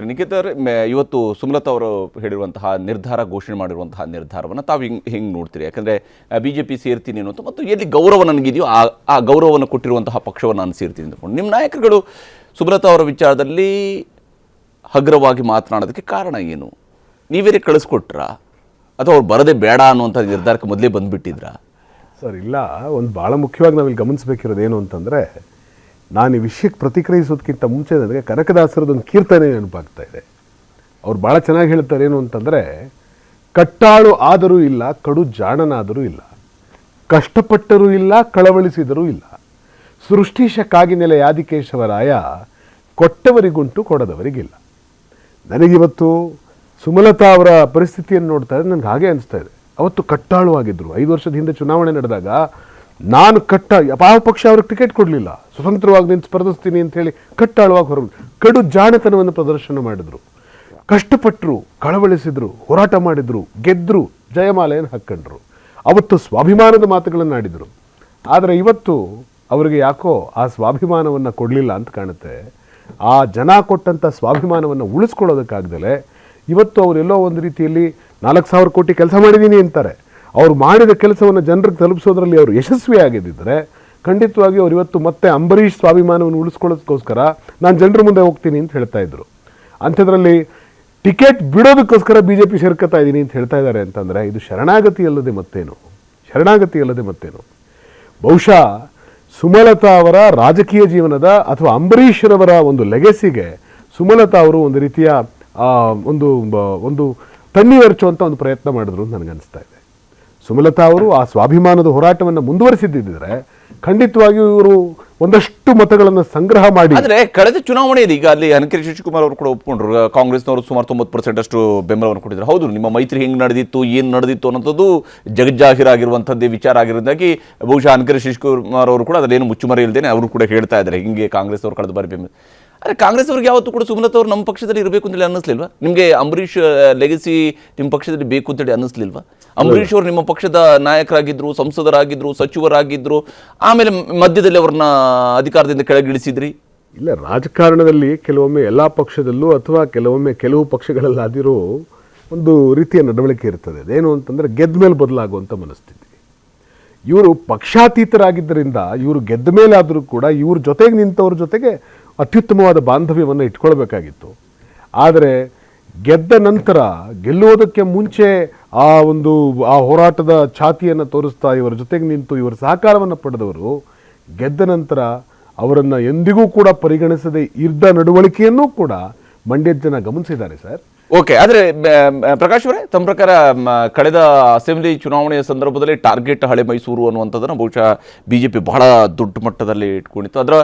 ನಿಖಿತ್ ಅವರೇ, ಇವತ್ತು ಸುಮಲತಾ ಅವರು ಹೇಳಿರುವಂತಹ ನಿರ್ಧಾರ, ಘೋಷಣೆ ಮಾಡಿರುವಂತಹ ನಿರ್ಧಾರವನ್ನು ತಾವು ಹಿಂಗೆ ನೋಡ್ತೀರಿ? ಯಾಕಂದರೆ ಬಿ ಜೆ ಪಿ ಸೇರ್ತೀನಿ ಅನ್ನೋದು ಮತ್ತು ಎಲ್ಲಿ ಗೌರವ ನನಗಿದೆಯೋ ಆ ಗೌರವವನ್ನು ಕೊಟ್ಟಿರುವಂತಹ ಪಕ್ಷವನ್ನು ನಾನು ಸೇರ್ತೀನಿ ಅಂದ್ಕೊಂಡು ನಿಮ್ಮ ನಾಯಕರುಗಳು ಸುಮಲತಾ ಅವರ ವಿಚಾರದಲ್ಲಿ ಹಗುರವಾಗಿ ಮಾತನಾಡೋದಕ್ಕೆ ಕಾರಣ ಏನು? ನೀವೇರೇ ಕಳಿಸ್ಕೊಟ್ರಾ ಅಥವಾ ಅವ್ರು ಬರದೇ ಬೇಡ ಅನ್ನುವಂಥ ನಿರ್ಧಾರಕ್ಕೆ ಮೊದಲೇ ಬಂದುಬಿಟ್ಟಿದ್ರಾ? ಸರ್ ಇಲ್ಲ, ಒಂದು ಭಾಳ ಮುಖ್ಯವಾಗಿ ನಾವಿಲ್ಲಿ ಗಮನಿಸಬೇಕಿರೋದು ಏನು ಅಂತಂದರೆ, ನಾನು ಈ ವಿಷಯಕ್ಕೆ ಪ್ರತಿಕ್ರಿಯಿಸೋದಕ್ಕಿಂತ ಮುಂಚೆ ನನಗೆ ಕನಕದಾಸರದೊಂದು ಕೀರ್ತನೆ ನೆನಪಾಗ್ತಾ ಇದೆ. ಅವ್ರು ಭಾಳ ಚೆನ್ನಾಗಿ ಹೇಳ್ತಾರೆ ಏನು ಅಂತಂದರೆ, ಕಟ್ಟಾಳು ಆದರೂ ಇಲ್ಲ, ಕಡು ಜಾಣನಾದರೂ ಇಲ್ಲ, ಕಷ್ಟಪಟ್ಟರೂ ಇಲ್ಲ, ಕಳವಳಿಸಿದರೂ ಇಲ್ಲ, ಸೃಷ್ಟಿಶ ಕಾಗಿನೆಲೆ ಆದಿಕೇಶವರಾಯ, ಕೊಟ್ಟವರಿಗುಂಟು ಕೊಡದವರಿಗಿಲ್ಲ. ನನಗಿವತ್ತು ಸುಮಲತಾ ಅವರ ಪರಿಸ್ಥಿತಿಯನ್ನು ನೋಡ್ತಾ ಇದ್ದರೆ ನನಗೆ ಹಾಗೆ ಅನಿಸ್ತಾ ಇದೆ. ಅವತ್ತು ಕಟ್ಟಾಳು ಆಗಿದ್ದರು. 5 ವರ್ಷದ ಹಿಂದೆ ಚುನಾವಣೆ ನಡೆದಾಗ ನಾನು ಯಾವ ಪಕ್ಷ ಅವ್ರಿಗೆ ಟಿಕೆಟ್ ಕೊಡಲಿಲ್ಲ, ಸ್ವತಂತ್ರವಾಗಿ ನಿಂತು ಸ್ಪರ್ಧಿಸ್ತೀನಿ ಅಂತೇಳಿ ಕಟ್ಟಾಳುವಾಗಿ ಹೊರಗೆ ಕಡು ಜಾಣತನವನ್ನು ಪ್ರದರ್ಶನ ಮಾಡಿದರು. ಕಷ್ಟಪಟ್ಟರು, ಕಳವಳಿಸಿದರು, ಹೋರಾಟ ಮಾಡಿದರು, ಗೆದ್ದರು, ಜಯಮಾಲೆಯನ್ನು ಹಾಕ್ಕೊಂಡ್ರು. ಅವತ್ತು ಸ್ವಾಭಿಮಾನದ ಮಾತುಗಳನ್ನು ಆಡಿದರು. ಆದರೆ ಇವತ್ತು ಅವರಿಗೆ ಯಾಕೋ ಆ ಸ್ವಾಭಿಮಾನವನ್ನು ಕೊಡಲಿಲ್ಲ ಅಂತ ಕಾಣುತ್ತೆ. ಆ ಜನ ಕೊಟ್ಟಂಥ ಸ್ವಾಭಿಮಾನವನ್ನು ಉಳಿಸ್ಕೊಳ್ಳೋದಕ್ಕಾಗ್ದಲೆ ಇವತ್ತು ಅವರೆಲ್ಲೋ ಒಂದು ರೀತಿಯಲ್ಲಿ 4,000 ಕೋಟಿ ಕೆಲಸ ಮಾಡಿದ್ದೀನಿ ಅಂತಾರೆ. ಅವ್ರು ಮಾಡಿದ ಕೆಲಸವನ್ನು ಜನರಿಗೆ ತಲುಪಿಸೋದ್ರಲ್ಲಿ ಅವರು ಯಶಸ್ವಿಯಾಗಿದ್ದರೆ ಖಂಡಿತವಾಗಿ ಅವ್ರು ಇವತ್ತು ಮತ್ತೆ ಅಂಬರೀಷ್ ಸ್ವಾಭಿಮಾನವನ್ನು ಉಳಿಸ್ಕೊಳ್ಳೋದಕ್ಕೋಸ್ಕರ ನಾನು ಜನರ ಮುಂದೆ ಹೋಗ್ತೀನಿ ಅಂತ ಹೇಳ್ತಾ ಇದ್ರು. ಅಂಥದ್ರಲ್ಲಿ ಟಿಕೆಟ್ ಬಿಡೋದಕ್ಕೋಸ್ಕರ ಬಿ ಜೆ ಪಿ ಸೇರ್ಕೊತಾ ಇದ್ದೀನಿ ಅಂತ ಹೇಳ್ತಾ ಇದ್ದಾರೆ ಅಂತಂದರೆ ಇದು ಶರಣಾಗತಿ ಅಲ್ಲದೆ ಮತ್ತೇನು. ಬಹುಶಃ ಸುಮಲತಾ ಅವರ ರಾಜಕೀಯ ಜೀವನದ ಅಥವಾ ಅಂಬರೀಷರವರ ಒಂದು ಲೆಗೆಸಿಗೆ ಸುಮಲತಾ ಅವರು ಒಂದು ರೀತಿಯ ಒಂದು ತಣ್ಣೀರೆಚ್ಚುವಂಥ ಒಂದು ಪ್ರಯತ್ನ ಮಾಡಿದ್ರು ಅಂತ ನನಗನ್ನಿಸ್ತಾ ಇದೆ. ಸುಮಲತಾ ಅವರು ಆ ಸ್ವಾಭಿಮಾನದ ಹೋರಾಟವನ್ನು ಮುಂದುವರಿಸಿದ್ದಿದ್ರೆ ಖಂಡಿತವಾಗಿಯೂ ಇವರು ಒಂದಷ್ಟು ಮತಗಳನ್ನು ಸಂಗ್ರಹ ಮಾಡಿ. ಆದರೆ ಕಳೆದ ಚುನಾವಣೆಯಲ್ಲಿ ಈಗ ಅಲ್ಲಿ ಅನಕೇರಿ ಶಶಿಕುಮಾರ್ ಅವರು ಕೂಡ ಒಪ್ಕೊಂಡ್ರು, ಕಾಂಗ್ರೆಸ್ನವರು ಸುಮಾರು 90% ಅಷ್ಟು ಬೆಂಬಲವನ್ನು ಕೊಟ್ಟಿದ್ರು. ಹೌದು, ನಿಮ್ಮ ಮೈತ್ರಿ ಹೆಂಗೆ ನಡೆದಿತ್ತು, ಏನು ನಡೆದಿತ್ತು ಅನ್ನೋಂಥದ್ದು ಜಗಜ್ಜಾಹಿರಾಗಿರುವಂಥದ್ದೇ ವಿಚಾರ ಆಗಿರೋದಾಗಿ ಬಹುಶಃ ಅನಕೇರಿ ಶಶಿಕುಮಾರ್ ಅವರು ಕೂಡ ಅದನ್ನೇನು ಮುಚ್ಚುಮರೆ ಇಲ್ಲದೇನೆ ಅವರು ಕೂಡ ಹೇಳ್ತಾ ಇದ್ದಾರೆ, ಹಿಂಗೆ ಕಾಂಗ್ರೆಸ್ ಅವರು ಕಳೆದ ಬಾರಿ ಬೆಂಬಲ. ಆದರೆ ಕಾಂಗ್ರೆಸ್ ಅವ್ರಿಗೆ ಯಾವತ್ತೂ ಕೂಡ ಸುಮಲತಾ ಅವರು ನಮ್ಮ ಪಕ್ಷದಲ್ಲಿ ಇರಬೇಕು ಅಂತೇಳಿ ಅನ್ನಿಸ್ಲಿಲ್ವಾ? ನಿಮಗೆ ಅಂಬರೀಷ್ ಲೆಗಸಿ ನಿಮ್ಮ ಪಕ್ಷದಲ್ಲಿ ಬೇಕು ಅಂತೇಳಿ ಅನ್ನಿಸ್ಲಿಲ್ವಾ? ಅಂಬರೀಷ್ ಅವರು ನಿಮ್ಮ ಪಕ್ಷದ ನಾಯಕರಾಗಿದ್ದರು, ಸಂಸದರಾಗಿದ್ದರು, ಸಚಿವರಾಗಿದ್ದರು, ಆಮೇಲೆ ಮಧ್ಯದಲ್ಲಿ ಅವ್ರನ್ನ ಅಧಿಕಾರದಿಂದ ಕೆಳಗಿಳಿಸಿದ್ರಿ. ಇಲ್ಲ, ರಾಜಕಾರಣದಲ್ಲಿ ಕೆಲವೊಮ್ಮೆ ಎಲ್ಲ ಪಕ್ಷದಲ್ಲೂ ಅಥವಾ ಕೆಲವು ಪಕ್ಷಗಳಲ್ಲಾದಿರೋ ಒಂದು ರೀತಿಯ ನಡವಳಿಕೆ ಇರ್ತದೆ. ಅದೇನು ಅಂತಂದರೆ ಗೆದ್ದ ಮೇಲೆ ಬದಲಾಗುವಂಥ ಮನಸ್ಥಿತಿ. ಇವರು ಪಕ್ಷಾತೀತರಾಗಿದ್ದರಿಂದ ಇವರು ಗೆದ್ದ ಮೇಲೆ ಆದರೂ ಕೂಡ ಇವ್ರ ಜೊತೆಗೆ ನಿಂತವ್ರ ಜೊತೆಗೆ ಅತ್ಯುತ್ತಮವಾದ ಬಾಂಧವ್ಯವನ್ನು ಇಟ್ಕೊಳ್ಬೇಕಾಗಿತ್ತು. ಆದರೆ ಗೆದ್ದ ನಂತರ ಗೆಲ್ಲುವುದಕ್ಕೆ ಮುಂಚೆ ಆ ಹೋರಾಟದ ಛಾತಿಯನ್ನು ತೋರಿಸ್ತಾ ಇವರ ಜೊತೆಗೆ ನಿಂತು ಇವರ ಸಹಕಾರವನ್ನು ಪಡೆದವರು ಗೆದ್ದ ನಂತರ ಅವರನ್ನು ಎಂದಿಗೂ ಕೂಡ ಪರಿಗಣಿಸದೆ ಇದ್ದ ನಡವಳಿಕೆಯನ್ನೂ ಕೂಡ ಮಂಡ್ಯದ ಜನ ಗಮನಿಸಿದ್ದಾರೆ ಸರ್. ಓಕೆ, ಆದರೆ ಪ್ರಕಾಶ್ ಅವರೇ, ತಮ್ಮ ಪ್ರಕಾರ ಕಳೆದ ಅಸೆಂಬ್ಲಿ ಚುನಾವಣೆಯ ಸಂದರ್ಭದಲ್ಲಿ ಟಾರ್ಗೆಟ್ ಹಳೆ ಮೈಸೂರು ಅನ್ನುವಂಥದ್ದನ್ನು ಬಹುಶಃ ಬಿಜೆಪಿ ಬಹಳ ದೊಡ್ಡ ಮಟ್ಟದಲ್ಲಿ ಇಟ್ಕೊಂಡಿತ್ತು. ಅದರ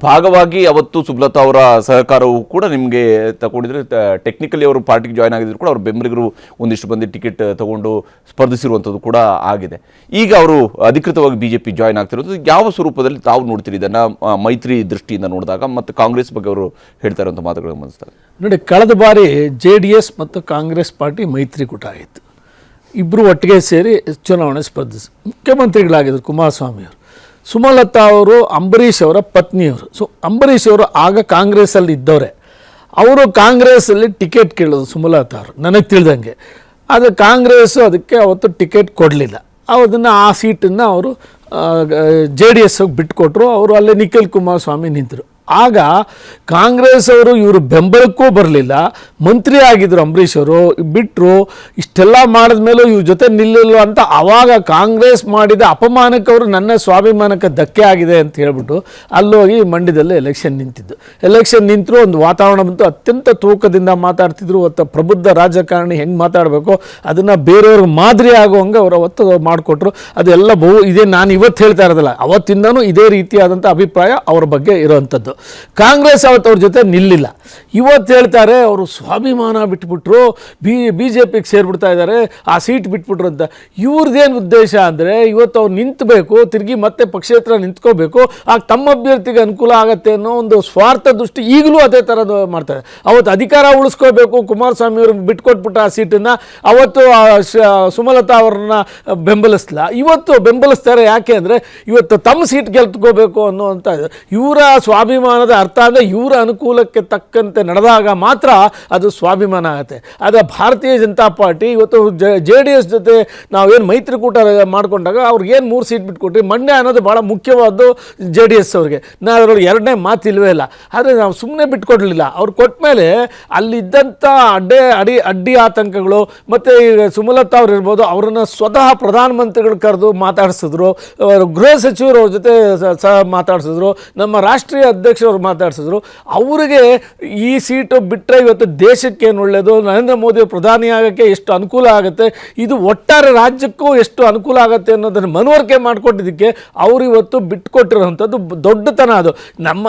ಭಾಗವಾಗಿ ಅವತ್ತು ಸುಮಲತಾ ಅವರ ಸಹಕಾರವು ಕೂಡ ನಿಮಗೆ ತಗೊಂಡಿದ್ರೆ, ಟೆಕ್ನಿಕಲಿ ಅವರು ಪಾರ್ಟಿಗೆ ಜಾಯ್ನ್ ಆಗಿದ್ರು ಕೂಡ ಅವ್ರ ಬೆಂಬಲಿಗರು ಒಂದಿಷ್ಟು ಮಂದಿ ಟಿಕೆಟ್ ತಗೊಂಡು ಸ್ಪರ್ಧಿಸಿರುವಂಥದ್ದು ಕೂಡ ಆಗಿದೆ. ಈಗ ಅವರು ಅಧಿಕೃತವಾಗಿ ಬಿಜೆಪಿ ಜಾಯ್ನ್ ಆಗ್ತಿರೋದು ಯಾವ ಸ್ವರೂಪದಲ್ಲಿ ತಾವು ನೋಡ್ತೀರಿ ಇದನ್ನು, ಮೈತ್ರಿ ದೃಷ್ಟಿಯಿಂದ ನೋಡಿದಾಗ ಮತ್ತು ಕಾಂಗ್ರೆಸ್ ಬಗ್ಗೆ ಅವರು ಹೇಳ್ತಾ ಇರುವಂಥ ಮಾತುಗಳು ಗಮನಿಸ್ತಾರೆ? ನೋಡಿ, ಕಳೆದ ಬಾರಿ JDS ಮತ್ತು ಕಾಂಗ್ರೆಸ್ ಪಾರ್ಟಿ ಮೈತ್ರಿಕೂಟ ಆಯಿತು. ಇಬ್ಬರು ಒಟ್ಟಿಗೆ ಸೇರಿ ಚುನಾವಣೆ ಸ್ಪರ್ಧಿಸಿ ಮುಖ್ಯಮಂತ್ರಿಗಳಾಗಿದ್ದರು ಕುಮಾರಸ್ವಾಮಿ ಅವರು. ಸುಮಲತಾ ಅವರು ಅಂಬರೀಷ್ ಅವರ ಪತ್ನಿಯವರು. ಅಂಬರೀಷ್ ಅವರು ಆಗ ಕಾಂಗ್ರೆಸ್ಸಲ್ಲಿ ಇದ್ದವರೇ. ಅವರು ಕಾಂಗ್ರೆಸ್ಸಲ್ಲಿ ಟಿಕೆಟ್ ಕೇಳೋದು ಸುಮಲತಾ ಅವರು ನನಗೆ ತಿಳಿದಂಗೆ. ಆದರೆ ಕಾಂಗ್ರೆಸ್ಸು ಅದಕ್ಕೆ ಅವತ್ತು ಟಿಕೆಟ್ ಕೊಡಲಿಲ್ಲ. ಅದನ್ನು ಆ ಸೀಟನ್ನು ಅವರು JDSಗೆ ಬಿಟ್ಟುಕೊಟ್ರು. ಅವರು ಅಲ್ಲೇ ನಿಖಿಲ್ ಕುಮಾರಸ್ವಾಮಿ ನಿಂತರು. ಆಗ ಕಾಂಗ್ರೆಸ್ ಅವರು ಇವರು ಬೆಂಬಲಕ್ಕೂ ಬರಲಿಲ್ಲ, ಮಂತ್ರಿ ಆಗಿದ್ದರು ಅಂಬರೀಷ್ ಅವರು, ಬಿಟ್ಟರು. ಇಷ್ಟೆಲ್ಲ ಮಾಡಿದ ಮೇಲೂ ಇವ್ರ ಜೊತೆ ನಿಲ್ಲಿಲ್ಲ ಅಂತ ಆವಾಗ ಕಾಂಗ್ರೆಸ್ ಮಾಡಿದ ಅಪಮಾನಕ್ಕೆ ಅವರು ನನ್ನ ಸ್ವಾಭಿಮಾನಕ್ಕೆ ಧಕ್ಕೆ ಆಗಿದೆ ಅಂತ ಹೇಳ್ಬಿಟ್ಟು ಅಲ್ಲೋಗಿ ಮಂಡ್ಯದಲ್ಲಿ ಎಲೆಕ್ಷನ್ ನಿಂತರು. ಒಂದು ವಾತಾವರಣ ಬಂತು, ಅತ್ಯಂತ ತೂಕದಿಂದ ಮಾತಾಡ್ತಿದ್ರು. ಅವತ್ತು ಪ್ರಬುದ್ಧ ರಾಜಕಾರಣಿ ಹೆಂಗೆ ಮಾತಾಡಬೇಕು ಅದನ್ನು ಬೇರೆಯವ್ರಿಗೆ ಮಾದರಿ ಆಗುವಂಗೆ ಅವರು ಅವತ್ತು ಮಾಡಿಕೊಟ್ರು. ಅದೆಲ್ಲ ಇದೇ ನಾನು ಇವತ್ತು ಹೇಳ್ತಾ ಇರೋದಲ್ಲ, ಅವತ್ತಿಂದನೂ ಇದೇ ರೀತಿಯಾದಂಥ ಅಭಿಪ್ರಾಯ ಅವ್ರ ಬಗ್ಗೆ ಇರೋವಂಥದ್ದು. ಕಾಂಗ್ರೆಸ್ ಅವತ್ತು ಅವ್ರ ಜೊತೆ ನಿಲ್ಲಿಲ್ಲ. ಇವತ್ತು ಹೇಳ್ತಾರೆ ಅವರು ಸ್ವಾಭಿಮಾನ ಬಿಟ್ಬಿಟ್ರು, BJPಗೆ ಸೇರಿಬಿಡ್ತಾ ಇದ್ದಾರೆ, ಆ ಸೀಟ್ ಬಿಟ್ಬಿಟ್ರು ಅಂತ. ಇವ್ರದ್ದೇನು ಉದ್ದೇಶ ಅಂದರೆ ಇವತ್ತು ಅವ್ರು ನಿಂತಬೇಕು, ತಿರುಗಿ ಮತ್ತೆ ಪಕ್ಷೇತರ ನಿಂತ್ಕೋಬೇಕು, ಆಗ ತಮ್ಮ ಅಭ್ಯರ್ಥಿಗೆ ಅನುಕೂಲ ಆಗುತ್ತೆ ಅನ್ನೋ ಒಂದು ಸ್ವಾರ್ಥ ದೃಷ್ಟಿ ಈಗಲೂ ಅದೇ ಥರದ್ದು ಮಾಡ್ತಾರೆ. ಅವತ್ತು ಅಧಿಕಾರ ಉಳಿಸ್ಕೋಬೇಕು, ಕುಮಾರಸ್ವಾಮಿ ಅವರು ಬಿಟ್ಕೊಟ್ಬಿಟ್ಟು ಆ ಸೀಟನ್ನು ಅವತ್ತು ಸುಮಲತಾ ಅವ್ರನ್ನ ಬೆಂಬಲಿಸಲ್ಲ, ಇವತ್ತು ಬೆಂಬಲಿಸ್ತಾರೆ. ಯಾಕೆ ಅಂದರೆ ಇವತ್ತು ತಮ್ಮ ಸೀಟ್ ಗೆಲ್ತ್ಕೋಬೇಕು ಅನ್ನೋವಂಥ ಇವರ ಸ್ವಾಭಿಮಾನ ಸ್ವಾಭಿಮಾನದ ಅರ್ಥ ಅಂದರೆ ಇವರ ಅನುಕೂಲಕ್ಕೆ ತಕ್ಕಂತೆ ನಡೆದಾಗ ಮಾತ್ರ ಅದು ಸ್ವಾಭಿಮಾನ ಆಗುತ್ತೆ. ಆದರೆ ಭಾರತೀಯ ಜನತಾ ಪಾರ್ಟಿ ಇವತ್ತು JDS ಜೊತೆ ನಾವೇನು ಮೈತ್ರಿಕೂಟ ಮಾಡಿಕೊಂಡಾಗ ಅವ್ರಿಗೇನು 3 ಸೀಟ್ ಬಿಟ್ಕೊಟ್ರಿ. ಮಂಡ್ಯ ಅನ್ನೋದು ಭಾಳ ಮುಖ್ಯವಾದ್ದು JDS ಅವ್ರಿಗೆ. ನಾವು ಅದರೊಳಗೆ ಎರಡನೇ ಮಾತು ಇಲ್ವೇ ಇಲ್ಲ. ಆದರೆ ನಾವು ಸುಮ್ಮನೆ ಬಿಟ್ಕೊಡ್ಲಿಲ್ಲ. ಅವ್ರು ಕೊಟ್ಟ ಮೇಲೆ ಅಲ್ಲಿದ್ದಂಥ ಅಡ್ಡಿ ಆತಂಕಗಳು ಮತ್ತು ಈಗ ಸುಮಲತಾ ಅವ್ರು ಇರ್ಬೋದು, ಅವರನ್ನು ಸ್ವತಃ ಪ್ರಧಾನಮಂತ್ರಿಗಳು ಕರೆದು ಮಾತಾಡಿಸಿದ್ರು, ಗೃಹ ಸಚಿವರು ಅವ್ರ ಜೊತೆ ಸಹ ಮಾತಾಡಿಸಿದ್ರು, ನಮ್ಮ ರಾಷ್ಟ್ರೀಯ ಅಧ್ಯಕ್ಷರು ಮಾತಾಡಿಸಿದ್ರು. ಅವರಿಗೆ ಈ ಸೀಟು ಬಿಟ್ಟರೆ ಇವತ್ತು ದೇಶಕ್ಕೆ ಏನು ಒಳ್ಳೆಯದು, ನರೇಂದ್ರ ಮೋದಿ ಪ್ರಧಾನಿ ಆಗೋಕ್ಕೆ ಎಷ್ಟು ಅನುಕೂಲ ಆಗುತ್ತೆ, ಇದು ಒಟ್ಟಾರೆ ರಾಜ್ಯಕ್ಕೂ ಎಷ್ಟು ಅನುಕೂಲ ಆಗುತ್ತೆ ಅನ್ನೋದನ್ನು ಮನವರಿಕೆ ಮಾಡಿಕೊಟ್ಟಿದ್ದಕ್ಕೆ ಅವರು ಇವತ್ತು ಬಿಟ್ಕೊಟ್ಟಿರೋವಂಥದ್ದು ದೊಡ್ಡತನ. ಅದು ನಮ್ಮ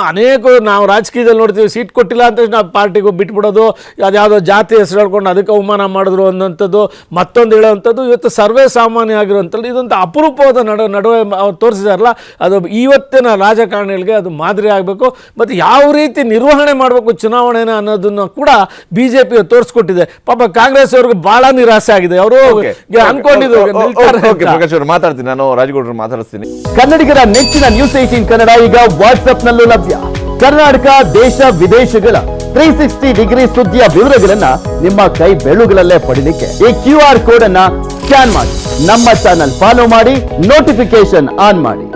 ನಾವು ರಾಜಕೀಯದಲ್ಲಿ ನೋಡ್ತೀವಿ, ಸೀಟ್ ಕೊಟ್ಟಿಲ್ಲ ಅಂತ ನಾವು ಪಾರ್ಟಿಗೂ ಬಿಟ್ಬಿಡೋದು, ಅದ್ಯಾವುದೋ ಜಾತಿ ಹೆಸರು ಹೇಳ್ಕೊಂಡು ಅದಕ್ಕೆ ಅವಮಾನ ಮಾಡಿದ್ರು ಅನ್ನೋಂಥದ್ದು, ಮತ್ತೊಂದು ಹೇಳೋವಂಥದ್ದು ಇವತ್ತು ಸರ್ವೇ ಸಾಮಾನ್ಯ ಆಗಿರುವಂಥದ್ದು. ಇದೊಂದು ಅಪರೂಪವಾದ ನಡುವೆ ತೋರಿಸಿದಾರಲ್ಲ, ಅದು ಇವತ್ತಿನ ರಾಜಕಾರಣಿಗಳಿಗೆ ಅದು ಮಾದರಿ ಆಗಬೇಕು. ಮತ್ತು ಯಾವ ರೀತಿ ನಿರ್ವಹಣೆ ಮಾಡಬೇಕು ಚುನಾವಣೆನ ಅನ್ನೋದನ್ನು ಕೂಡ BJP ತೋರಿಸ್ಕೊಟ್ಟಿದೆ. ಪಾಪ ಕಾಂಗ್ರೆಸ್ ಅವ್ರಿಗೆ ಬಹಳ ನಿರಾಸೆ ಆಗಿದೆ. ಅವರು ಅನ್ಕೊಂಡಿದ್ರು ಮಾತಾಡ್ತೀನಿ, ನಾನು ರಾಜಗೌಡರು ಮಾತಾಡಿಸ್ತೀನಿ. ಕನ್ನಡಿಗರ ನೆಚ್ಚಿನ ನ್ಯೂಸ್ 18 ಕನ್ನಡ ಈಗ ವಾಟ್ಸ್ಆಪ್ನಲ್ಲೂ ಲಭ್ಯ. ಕರ್ನಾಟಕ, ದೇಶ ವಿದೇಶಗಳ 360 ಡಿಗ್ರಿ ಸುದ್ದಿಯ ವಿವರಗಳನ್ನ ನಿಮ್ಮ ಕೈ ಬೆಳುಗಳಲ್ಲೇ ಪಡಿಲಿಕ್ಕೆ ಈ QR ಕೋಡ್ ಅನ್ನ ಸ್ಕ್ಯಾನ್ ಮಾಡಿ, ನಮ್ಮ ಚಾನಲ್ ಫಾಲೋ ಮಾಡಿ, ನೋಟಿಫಿಕೇಶನ್ ಆನ್ ಮಾಡಿ.